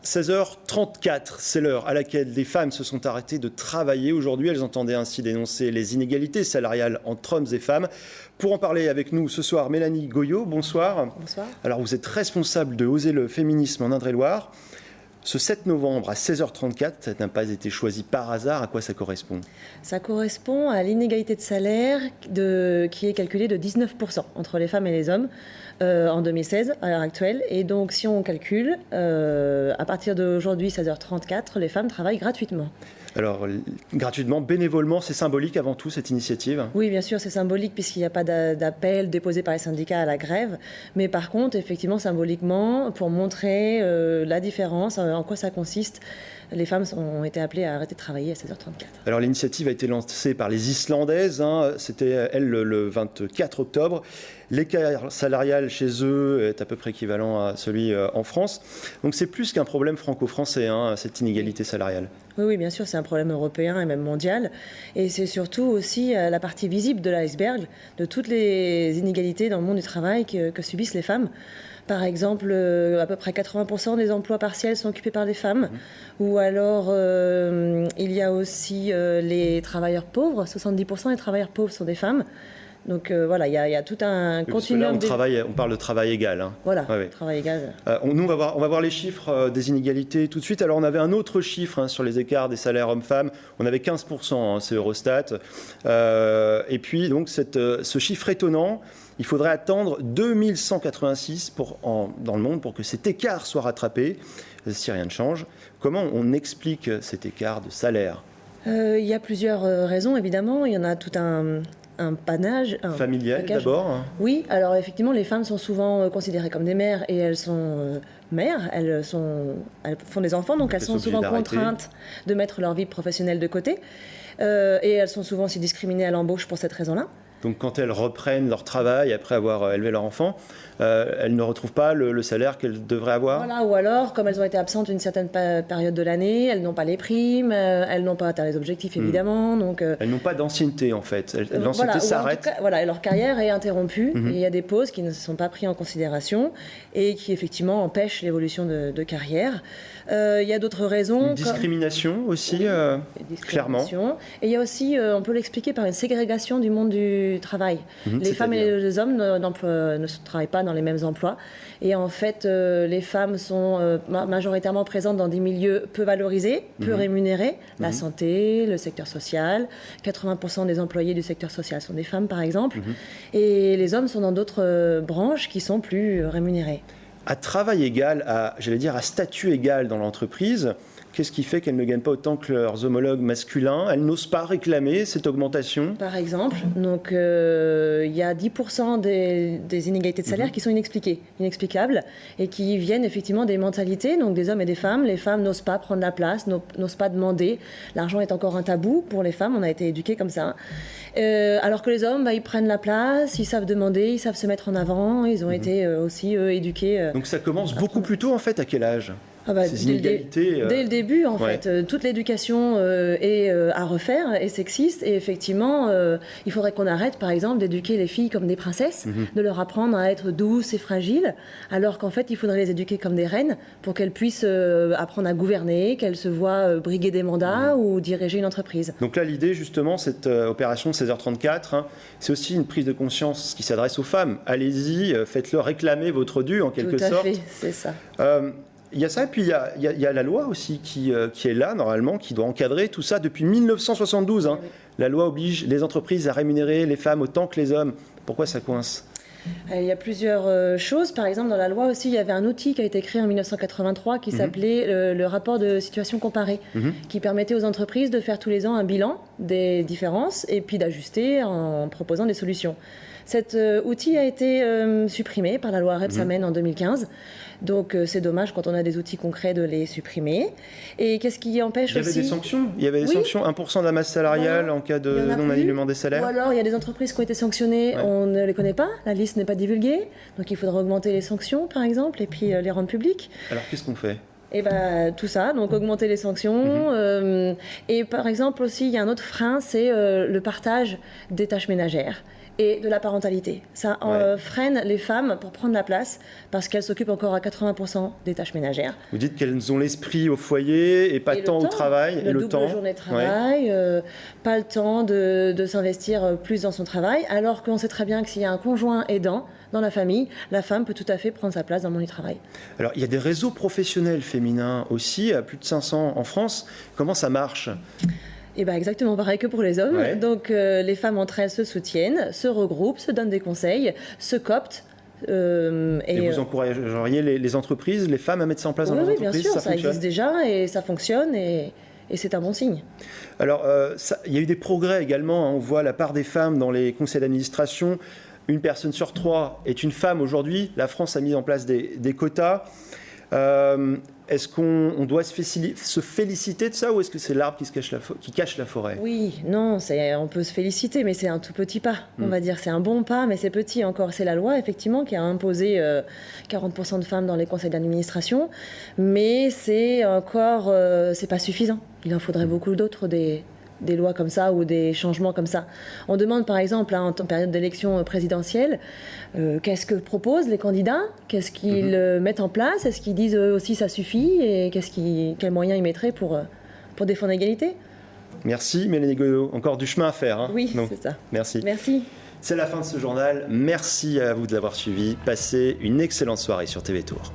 16h34, c'est l'heure à laquelle les femmes se sont arrêtées de travailler. Aujourd'hui, elles entendaient ainsi dénoncer les inégalités salariales entre hommes et femmes. Pour en parler avec nous ce soir, Mélanie Goyot, bonsoir. Bonsoir. Alors, vous êtes responsable de Oser le féminisme en Indre-et-Loire. Ce 7 novembre à 16h34, ça n'a pas été choisi par hasard. À quoi ça correspond ? Ça correspond à l'inégalité de salaire qui est calculée de 19% entre les femmes et les hommes en 2016, à l'heure actuelle. Et donc, si on calcule, à partir d'aujourd'hui, 16h34, les femmes travaillent gratuitement. Alors, gratuitement, bénévolement, c'est symbolique avant tout, cette initiative ? Oui, bien sûr, c'est symbolique puisqu'il n'y a pas d'appel déposé par les syndicats à la grève. Mais par contre, effectivement, symboliquement, pour montrer la différence, en quoi ça consiste, les femmes ont été appelées à arrêter de travailler à 16h34. Alors, l'initiative a été lancée par les Islandaises. C'était, elles, le 24 octobre. L'écart salarial chez eux est à peu près équivalent à celui en France. Donc, c'est plus qu'un problème franco-français, cette inégalité salariale. Oui, bien sûr, c'est un problème européen et même mondial. Et c'est surtout aussi la partie visible de l'iceberg de toutes les inégalités dans le monde du travail que subissent les femmes. Par exemple, à peu près 80% des emplois partiels sont occupés par des femmes. Ou alors, il y a aussi les travailleurs pauvres. 70% des travailleurs pauvres sont des femmes. Donc voilà, il y a tout un continuum. On parle de travail égal. Voilà, travail égal. Nous, on va voir les chiffres des inégalités tout de suite. Alors, on avait un autre chiffre sur les écarts des salaires hommes-femmes. On avait 15%, c'est Eurostat. Et puis, donc, ce chiffre étonnant, il faudrait attendre 2186 dans le monde pour que cet écart soit rattrapé, si rien ne change. Comment on explique cet écart de salaire ? Il y a plusieurs raisons, évidemment. Il y en a tout un panage. Familial d'abord ? Oui, alors effectivement, les femmes sont souvent considérées comme des mères et elles sont mères, elles font des enfants, donc elles sont souvent contraintes de mettre leur vie professionnelle de côté. Et elles sont souvent aussi discriminées à l'embauche pour cette raison-là. Donc quand elles reprennent leur travail après avoir élevé leur enfant, elles ne retrouvent pas le salaire qu'elles devraient avoir ? Voilà, ou alors, comme elles ont été absentes une certaine période de l'année, elles n'ont pas les primes, elles n'ont pas atteint les objectifs, évidemment. Donc, elles n'ont pas d'ancienneté, en fait. L'ancienneté s'arrête. Voilà, leur carrière est interrompue. Et il y a des pauses qui ne sont pas prises en considération et qui, effectivement, empêchent l'évolution de carrière. Il y a d'autres raisons. Une discrimination aussi, clairement. Et il y a aussi, on peut l'expliquer par une ségrégation du monde du travail. Les femmes et les hommes ne travaillent pas dans les mêmes emplois. Et en fait, les femmes sont majoritairement présentes dans des milieux peu valorisés, peu rémunérés. La santé, le secteur social. 80% des employés du secteur social sont des femmes, par exemple. Et les hommes sont dans d'autres branches qui sont plus rémunérées. À travail égal, à statut égal dans l'entreprise, qu'est-ce qui fait qu'elles ne gagnent pas autant que leurs homologues masculins ? Elles n'osent pas réclamer cette augmentation ? Par exemple, donc il y a 10% des inégalités de salaire qui sont inexplicables et qui viennent effectivement des mentalités, donc des hommes et des femmes. Les femmes n'osent pas prendre la place, n'osent pas demander. L'argent est encore un tabou pour les femmes, on a été éduqués comme ça. Alors que les hommes, ils prennent la place, ils savent demander, ils savent se mettre en avant, ils ont été aussi éduqués. Donc ça commence beaucoup plus tôt en fait, à quel âge ? Ces inégalités, dès le début, en fait. Toute l'éducation est à refaire, est sexiste. Et effectivement, il faudrait qu'on arrête, par exemple, d'éduquer les filles comme des princesses, de leur apprendre à être douces et fragiles, alors qu'en fait, il faudrait les éduquer comme des reines pour qu'elles puissent apprendre à gouverner, qu'elles se voient briguer des mandats ou diriger une entreprise. Donc là, l'idée, justement, cette opération 16h34, c'est aussi une prise de conscience qui s'adresse aux femmes. Allez-y, faites-leur réclamer votre dû, en quelque sorte. Tout à fait, c'est ça. Il y a ça, et puis il y a la loi aussi qui est là, normalement, qui doit encadrer tout ça depuis 1972. Oui. La loi oblige les entreprises à rémunérer les femmes autant que les hommes. Pourquoi ça coince ? Il y a plusieurs choses. Par exemple, dans la loi aussi, il y avait un outil qui a été créé en 1983 qui s'appelait le rapport de situation comparée, qui permettait aux entreprises de faire tous les ans un bilan des différences et puis d'ajuster en proposant des solutions. Cet outil a été supprimé par la loi Rebsamen en 2015. Donc c'est dommage quand on a des outils concrets de les supprimer. Et qu'est-ce qui empêche aussi... Il y avait des sanctions. Il y avait des sanctions, 1% de la masse salariale en cas de non-alignement des salaires. Ou alors il y a des entreprises qui ont été sanctionnées, on ne les connaît pas, la liste n'est pas divulguée. Donc il faudra augmenter les sanctions par exemple et puis les rendre publiques. Alors qu'est-ce qu'on fait ? Et tout ça, donc augmenter les sanctions. Et par exemple aussi, il y a un autre frein, c'est le partage des tâches ménagères. et de la parentalité. Ça freine les femmes pour prendre la place parce qu'elles s'occupent encore à 80% des tâches ménagères. Vous dites qu'elles ont l'esprit au foyer et pas tant au travail. Le double journée de travail, pas le temps de s'investir plus dans son travail, alors qu'on sait très bien que s'il y a un conjoint aidant dans la famille, la femme peut tout à fait prendre sa place dans le monde du travail. Alors, il y a des réseaux professionnels féminins aussi, à plus de 500 en France. Comment ça marche ? Et bien exactement pareil que pour les hommes. Donc les femmes entre elles se soutiennent, se regroupent, se donnent des conseils, se cooptent. Et vous encourageriez les entreprises, les femmes à mettre ça en place dans leurs entreprises? Oui, bien sûr, ça existe déjà et ça fonctionne et c'est un bon signe. Alors, il y a eu des progrès également. On voit la part des femmes dans les conseils d'administration. Une personne sur 3 est une femme aujourd'hui. La France a mis en place des quotas. Est-ce qu'on doit se féliciter de ça ou est-ce que c'est l'arbre qui cache la forêt? Oui, non, on peut se féliciter, mais c'est un tout petit pas. On va dire c'est un bon pas, mais c'est petit encore. C'est la loi, effectivement, qui a imposé 40% de femmes dans les conseils d'administration, mais c'est encore, c'est pas suffisant. Il en faudrait beaucoup d'autres des lois comme ça ou des changements comme ça. On demande par exemple en période d'élection présidentielle qu'est-ce que proposent les candidats, qu'est-ce qu'ils mettent en place, est-ce qu'ils disent eux aussi ça suffit et quels moyens ils mettraient pour défendre l'égalité. Merci Mélanie Godot, encore du chemin à faire. Hein. Oui, c'est ça. Merci. Merci. C'est la fin de ce journal. Merci à vous de l'avoir suivi. Passez une excellente soirée sur TV Tour.